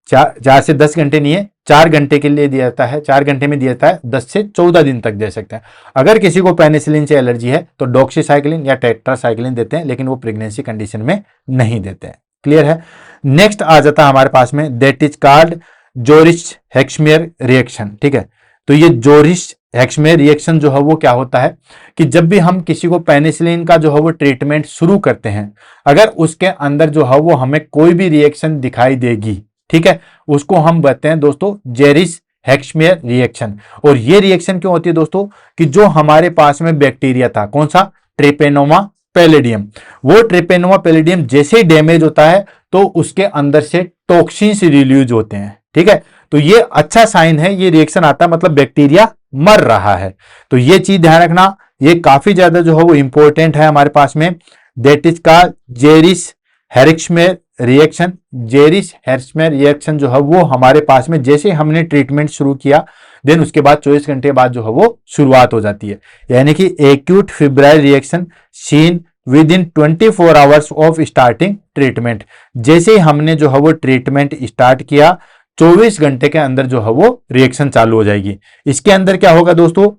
4 से 10 घंटे नहीं है, 4 घंटे के लिए दिया जाता है, 4 घंटे में दिया जाता है, 10 से 14 दिन तक दे सकते हैं। अगर किसी को पेनिसिलिन से एलर्जी है तो डॉक्सीसाइक्लिन या टेट्रासाइक्लिन देते हैं, लेकिन वो प्रेगनेंसी कंडीशन में नहीं देते हैं। क्लियर है? नेक्स्ट आ जाता है हमारे पास में, दैट इज कॉल्ड जोरिच हेक्समेयर रिएक्शन। ठीक है, तो ये जोरिच हेक्समेयर रिएक्शन जो है वो क्या होता है कि जब भी हम किसी को पेनिसिलिन का जो है वो ट्रीटमेंट शुरू करते हैं, अगर उसके अंदर जो है वो हमें कोई भी रिएक्शन दिखाई देगी, ठीक है, उसको हम कहते हैं दोस्तों जेरिस हेक्समेयर रिएक्शन। और ये रिएक्शन क्यों होती है दोस्तों? कि जो हमारे पास में बैक्टीरिया था, कौन सा? ट्रिपेनोमा पैलिडियम, वो ट्रिपेनोमा पैलिडियम जैसे ही डैमेज होता है तो उसके अंदर से टॉक्सिन्स रिलीज होते हैं। ठीक है, तो ये अच्छा साइन है, ये रिएक्शन आता है मतलब बैक्टीरिया मर रहा है। तो ये चीज ध्यान रखना, ये काफी ज्यादा जो है वो इंपॉर्टेंट है हमारे पास में। दैट इज का जेरिस हेक्समेयर रिएक्शन। जेरिस हेक्समेयर रिएक्शन जो है वो हमारे पास में जैसे हमने ट्रीटमेंट शुरू किया, देन उसके बाद 24 घंटे बाद जो है वो शुरुआत हो जाती है, यानी कि acute febrile reaction seen within 24 hours of starting treatment. जैसे ही हमने जो है वो ट्रीटमेंट स्टार्ट किया, 24 घंटे के अंदर जो है वो रिएक्शन चालू हो जाएगी। इसके अंदर क्या होगा दोस्तों?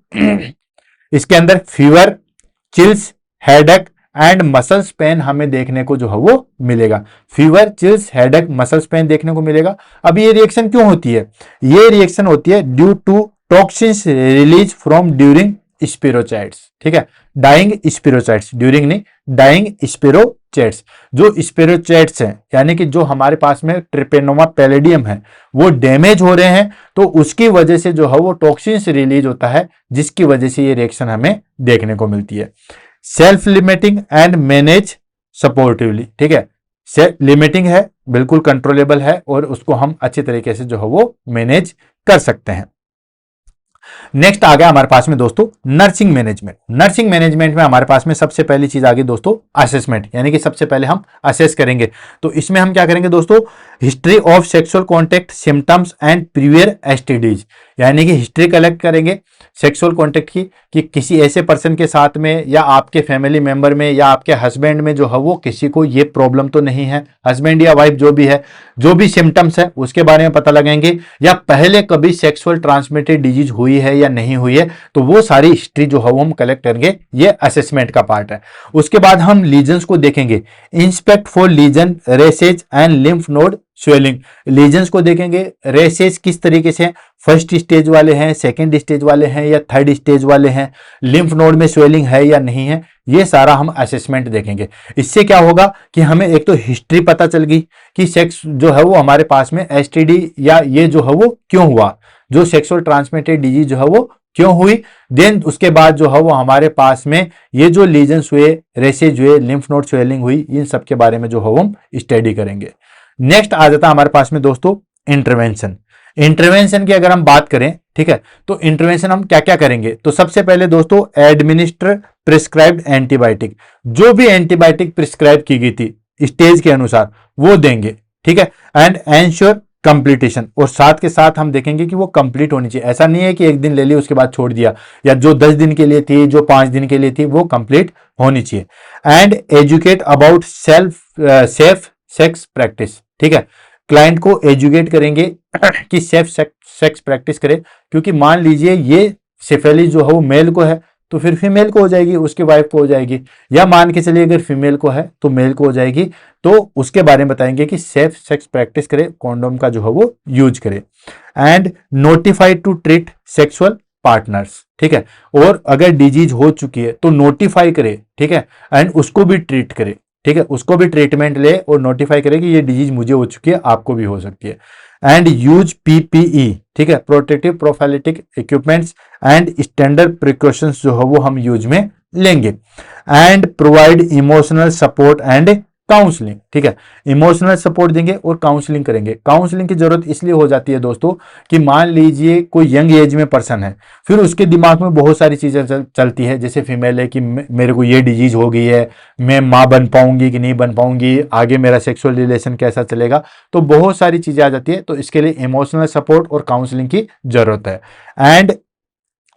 इसके अंदर fever, chills, headache and muscles pain हमें देखने को जो है वो मिलेगा। Fever, chills, headache, muscles pain देखने को मिलेगा। अब ये रिएक्शन क्यों होती है? ये रिएक्शन होती है due to toxins release from during spirochetes. ठीक है, डाइंग स्पिरोचाइड्स, ड्यूरिंग नहीं, डाइंग स्पिरोचाइड्स। जो स्पिरोचाइड्स हैं यानी कि जो हमारे पास में ट्रिपेनोमा पैलिडियम है वो डैमेज हो रहे हैं, तो उसकी वजह से जो है वो टॉक्सिन्स रिलीज होता है, जिसकी वजह से ये रिएक्शन हमें देखने को मिलती है। Self limiting and manage supportively. ठीक है, लिमिटिंग है, बिल्कुल कंट्रोलेबल है और उसको हम अच्छी तरीके से जो है वो मैनेज कर सकते हैं। नेक्स्ट आ गया हमारे पास में दोस्तों नर्सिंग मैनेजमेंट। नर्सिंग मैनेजमेंट में हमारे पास में सबसे पहली चीज आ गई दोस्तों असेसमेंट, यानी कि सबसे पहले हम असेस करेंगे। तो इसमें हम क्या करेंगे दोस्तों? History of sexual contact, symptoms and praevia STDs, यानी कि हिस्ट्री कलेक्ट करेंगे सेक्सुअल कॉन्टेक्ट की, कि किसी ऐसे पर्सन के साथ में या आपके फैमिली मेंबर में या आपके हस्बैंड में जो है वो किसी को ये प्रॉब्लम तो नहीं है, हस्बैंड या वाइफ जो भी है, जो भी सिम्टम्स है उसके बारे में पता लगाएंगे, या पहले कभी सेक्सुअल ट्रांसमिटेड डिजीज हुई है या नहीं हुई है, तो वो सारी हिस्ट्री जो है वो हम कलेक्ट करेंगे। ये असेसमेंट का पार्ट है। उसके बाद हम लीजन्स को देखेंगे, inspect for lesion, rashes and lymph node swelling. Lesions को देखेंगे, रेसेज किस तरीके से, फर्स्ट स्टेज वाले हैं, सेकंड स्टेज वाले हैं या थर्ड स्टेज वाले हैं, लिम्फ नोड में स्वेलिंग है या नहीं है, ये सारा हम असेसमेंट देखेंगे। इससे क्या होगा कि हमें एक तो हिस्ट्री पता चल गई कि सेक्स जो है वो हमारे पास में एसटीडी या ये जो है वो क्यों हुआ, जो सेक्सुअल ट्रांसमिटेड डिजीज जो है वो क्यों हुई। देन उसके बाद जो है वो हमारे पास में ये जो लीजन्स हुए, रेसेज हुए, लिम्फ नोड स्वेलिंग हुई, इन सब के बारे में जो है वो हम स्टडी करेंगे। नेक्स्ट आ जाता है हमारे पास में दोस्तों इंटरवेंशन। इंटरवेंशन की अगर हम बात करें, ठीक है, तो इंटरवेंशन हम क्या क्या करेंगे? तो सबसे पहले दोस्तों एडमिनिस्टर प्रिस्क्राइब्ड एंटीबायोटिक, जो भी एंटीबायोटिक प्रिस्क्राइब की गई थी स्टेज के अनुसार वो देंगे। ठीक है, एंड एंश्योर कंप्लीटेशन, और साथ के साथ हम देखेंगे कि वो कंप्लीट होनी चाहिए। ऐसा नहीं है कि एक दिन ले ली उसके बाद छोड़ दिया, या जो 10 दिन के लिए थी, जो 5 दिन के लिए थी, वो कंप्लीट होनी चाहिए। And educate about safe sex practice, ठीक है। क्लाइंट को एजुकेट करेंगे कि सेफ सेक्स प्रैक्टिस करे, क्योंकि मान लीजिए ये सिफिलिस जो है वो मेल को है तो फिर फीमेल को हो जाएगी, उसकी वाइफ को हो जाएगी, या मान के चलिए अगर फीमेल को है तो मेल को हो जाएगी। तो उसके बारे में बताएंगे कि सेफ सेक्स प्रैक्टिस करे, कॉन्डोम का जो है वो यूज करे। And notify to treat sexual partners, ठीक है। और अगर डिजीज हो चुकी है तो नोटिफाई करे, ठीक है, एंड उसको भी ट्रीट करे, ठीक है, उसको भी ट्रीटमेंट ले और नोटिफाई करे कि ये डिजीज मुझे हो चुकी है, आपको भी हो सकती है। एंड यूज पीपीई, ठीक है, protective prophylactic equipments and standard precautions जो है वो हम यूज में लेंगे। And provide emotional support and counselling, ठीक है, इमोशनल सपोर्ट देंगे और काउंसलिंग करेंगे। काउंसलिंग की जरूरत इसलिए हो जाती है दोस्तों कि मान लीजिए कोई यंग एज में पर्सन है, फिर उसके दिमाग में बहुत सारी चीजें चलती है, जैसे फीमेल है कि मेरे को ये डिजीज हो गई है, मैं माँ बन पाऊंगी कि नहीं बन पाऊंगी, आगे मेरा सेक्सुअल रिलेशन कैसा चलेगा, तो बहुत सारी चीजें आ जाती है। तो इसके लिए इमोशनल सपोर्ट और काउंसलिंग की जरूरत है। And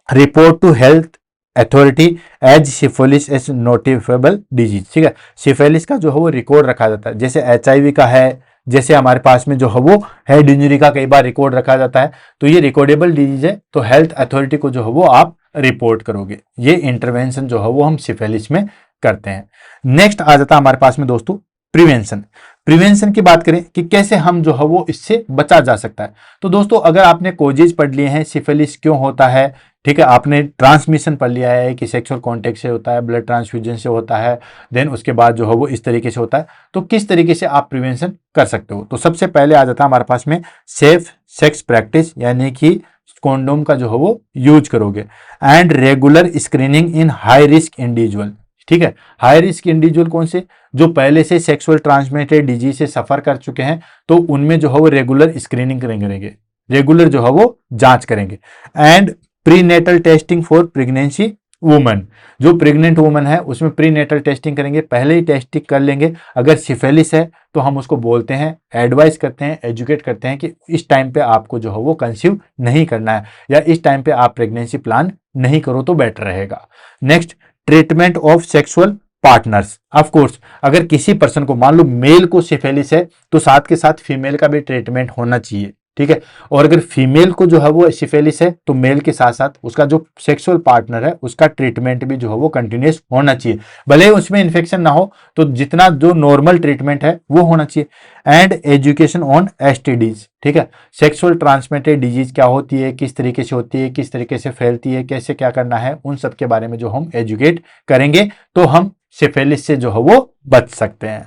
report to health authority as syphilis as notifiable disease, ठीक है। सिफिलिस का जो है वो रिकॉर्ड रखा जाता है, जैसे HIV का है, जैसे हमारे पास में जो है वो हेड इंजरी का कई बार रिकॉर्ड रखा जाता है, तो ये रिकॉर्डेबल डिजीज है, तो हेल्थ अथॉरिटी को जो है वो आप रिपोर्ट करोगे। ये इंटरवेंशन जो है वो हम सिफिलिस में करते हैं। नेक्स्ट आ जाता है हमारे पास में दोस्तों प्रिवेंशन। प्रिवेंशन की बात करें कि कैसे हम जो है वो इससे बचा जा सकता है, तो दोस्तों अगर आपने कोजेज पढ़ लिए हैं, सिफिलिस क्यों होता है, ठीक है, आपने ट्रांसमिशन पढ़ लिया है कि सेक्सुअल कांटेक्ट से होता है, ब्लड ट्रांसफ्यूजन से होता है, देन उसके बाद जो है वो इस तरीके से होता है, तो किस तरीके से आप प्रिवेंशन कर सकते हो। तो सबसे पहले आ जाता है हमारे पास में सेफ सेक्स प्रैक्टिस, यानी कि कॉन्डोम का जो है वो यूज करोगे। And regular screening in high risk individual, ठीक है। हाई रिस्क इंडिविजुअल कौन से, जो पहले से सेक्सुअल ट्रांसमिटेड डिजीज से सफर कर चुके हैं, तो उनमें जो है वो रेगुलर स्क्रीनिंग करेंगे, रेगुलर जो है वो जांच करेंगे। And prenatal testing for pregnancy woman, जो प्रेग्नेंट वुमन है उसमें प्रीनेटल टेस्टिंग करेंगे, पहले ही टेस्टिंग कर लेंगे। अगर सिफिलिस है तो हम उसको बोलते हैं, एडवाइस करते हैं, एजुकेट करते हैं कि इस टाइम पे आपको जो है वो कंसीव नहीं करना है, या इस टाइम पे आप प्रेगनेंसी प्लान नहीं करो तो बेटर रहेगा। Next, treatment of sexual partners. Of course अगर किसी पर्सन को, मान लो मेल को सिफिलिस है, तो साथ के साथ फीमेल का भी ट्रीटमेंट होना चाहिए, ठीक है। और अगर फीमेल को जो है वो सिफिलिस है तो मेल के साथ साथ उसका जो सेक्सुअल पार्टनर है उसका ट्रीटमेंट भी जो है वो कंटिन्यूस होना चाहिए, भले उसमें इन्फेक्शन ना हो, तो जितना जो नॉर्मल ट्रीटमेंट है वो होना चाहिए। एंड एजुकेशन ऑन STDs, ठीक है, सेक्सुअल ट्रांसमिटेड डिजीज क्या होती है, किस तरीके से होती है, किस तरीके से फैलती है, कैसे क्या करना है, उन सब के बारे में जो हम एजुकेट करेंगे तो हम सिफिलिस से जो है वो बच सकते हैं।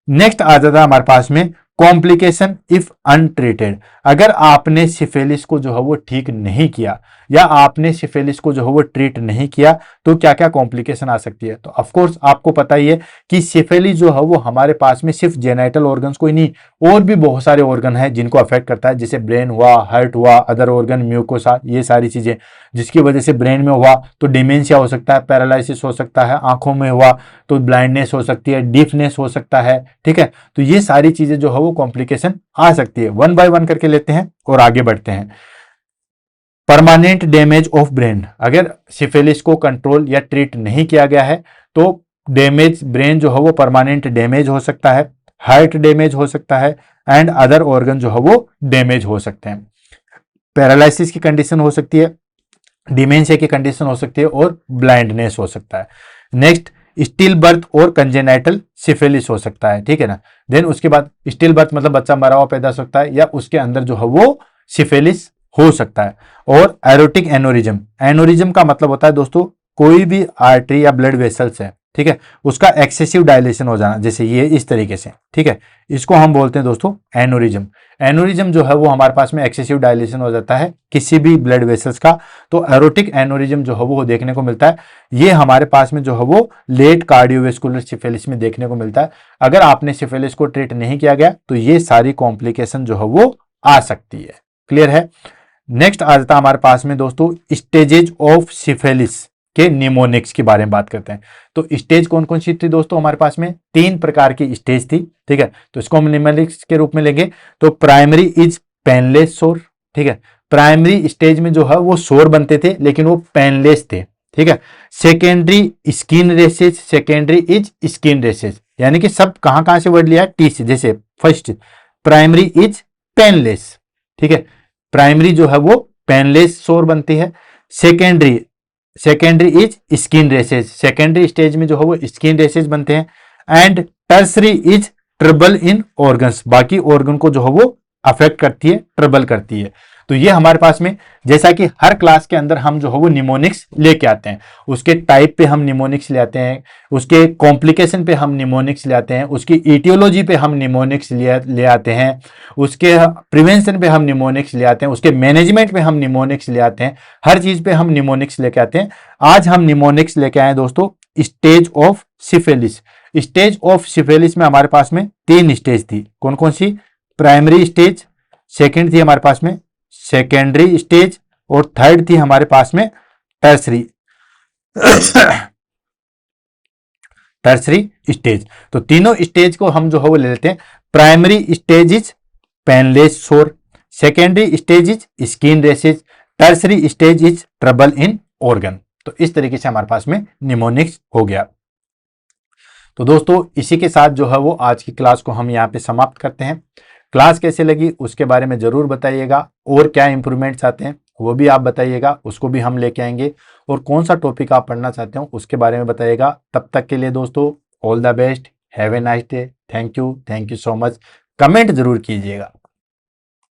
नेक्स्ट आ जाता है हमारे पास में कॉम्प्लिकेशन इफ अनट्रीटेड। अगर आपने सिफिलिस को जो है वो ठीक नहीं किया, या आपने सिफिलिस को जो है वो ट्रीट नहीं किया, तो क्या क्या कॉम्प्लिकेशन आ सकती है। तो ऑफ कोर्स आपको पता ही है कि सिफिलिस जो है वो हमारे पास में सिर्फ जेनाइटल ऑर्गन्स को ही नहीं, और भी बहुत सारे ऑर्गन है जिनको अफेक्ट करता है, जैसे ब्रेन हुआ, हार्ट हुआ, अदर ऑर्गन, म्यूकोसा, ये सारी चीजें, जिसकी वजह से ब्रेन में हुआ तो डिमेंशिया हो सकता है, पैरालिसिस हो सकता है, आंखों में हुआ तो ब्लाइंडनेस हो सकती है, डीफनेस हो सकता है, ठीक है। तो ये सारी चीजें जो है वो कॉम्प्लिकेशन आ सकती है। वन बाय वन करके लेते हैं और आगे बढ़ते हैं। परमानेंट डैमेज ऑफ ब्रेन, अगर सिफिलिस को कंट्रोल या ट्रीट नहीं किया गया है तो डैमेज, ब्रेन जो है वो परमानेंट डैमेज हो सकता है, हार्ट डैमेज हो सकता है, एंड अदर ऑर्गन जो है वो डैमेज हो सकते हैं। पैरालिसिस की कंडीशन हो सकती है, डिमेंशिया की कंडीशन हो सकती है, और ब्लाइंडनेस हो सकता है। नेक्स्ट, स्टिल बर्थ और कंजेनाइटल सिफिलिस हो सकता है, ठीक है ना। देन उसके बाद स्टिल बर्थ मतलब बच्चा मरा हुआ पैदा हो सकता है, या उसके अंदर जो है वो सिफिलिस हो सकता है। और एरोटिक एनोरिज्म, एनोरिज्म का मतलब होता है दोस्तों कोई भी आर्टरी या ब्लड वेसल्स है, ठीक है, उसका एक्सेसिव डायलेशन हो जाना, जैसे ये इस तरीके से, ठीक है, इसको हम बोलते हैं दोस्तों एनोरिज्म। एनोरिज्म जो है वो हमारे पास में एक्सेसिव डायलेशन हो जाता है किसी भी ब्लड वेसल्स का, तो एरोटिक एनोरिज्म जो है वो देखने को मिलता है। ये हमारे पास में जो है वो लेट कार्डियोवेस्कुलर सिफिलिस में देखने को मिलता है। अगर आपने सिफिलिस को ट्रीट नहीं किया गया तो ये सारी कॉम्प्लिकेशन जो है वो आ सकती है। क्लियर है। नेक्स्ट आ जाता है हमारे पास में दोस्तों स्टेजेज ऑफ सिफिलिस के निमोनिक्स के बारे में बात करते हैं। तो स्टेज कौन कौन सी थी दोस्तों, हमारे पास में 3 प्रकार की स्टेज थी, ठीक है, तो इसको हम निमोनिक्स के रूप में लेंगे। तो प्राइमरी इज पेनलेस सोर, ठीक है, प्राइमरी स्टेज में जो है वो सोर बनते थे लेकिन वो पेनलेस थे, ठीक है। Secondary skin races, secondary is skin races, यानी कि सब कहां कहां से वर्ड लिया है, टी से। जैसे फर्स्ट, प्राइमरी इज पेनलेस, ठीक है, प्राइमरी जो है वो पेनलेस सौर बनती है। Secondary, secondary is skin races, secondary stage में जो है वो स्किन रेसेज बनते हैं। And tertiary is trouble in organs, बाकी ऑर्गन को जो है वो अफेक्ट करती है, ट्रबल करती है। तो ये हमारे पास में, जैसा कि हर क्लास के अंदर हम जो है वो निमोनिक्स लेके आते हैं, उसके टाइप पे हम निमोनिक्स ले आते हैं, उसके कॉम्प्लिकेशन पे हम निमोनिक्स ले आते हैं, उसकी ईटियोलॉजी पे हम निमोनिक्स ले आते हैं, उसके प्रिवेंशन पे हम निमोनिक्स ले आते हैं, उसके मैनेजमेंट पे हम निमोनिक्स ले आते हैं, हर चीज पे हम निमोनिक्स लेके आते हैं। आज हम निमोनिक्स लेके आए हैं दोस्तों stage of syphilis. Stage of syphilis में हमारे पास में 3 स्टेज थी, कौन कौन सी, प्राइमरी स्टेज, सेकंड थी हमारे पास में सेकेंडरी स्टेज, और थर्ड थी हमारे पास में टर्सरी टर्सरी स्टेज। तो तीनों स्टेज को हम जो है वो ले लेते हैं। प्राइमरी स्टेज इज पेनलेस सोर, secondary stage is skin races, tertiary stage is trouble in organ. तो इस तरीके से हमारे पास में निमोनिक्स हो गया। तो दोस्तों इसी के साथ जो है वो आज की क्लास को हम यहाँ पे समाप्त करते हैं। क्लास कैसे लगी उसके बारे में जरूर बताइएगा, और क्या इंप्रूवमेंट्स आते हैं वो भी आप बताइएगा, उसको भी हम लेके आएंगे, और कौन सा टॉपिक आप पढ़ना चाहते हो उसके बारे में बताइएगा। तब तक के लिए दोस्तों all the best, have a nice day, thank you so much. Comment जरूर कीजिएगा।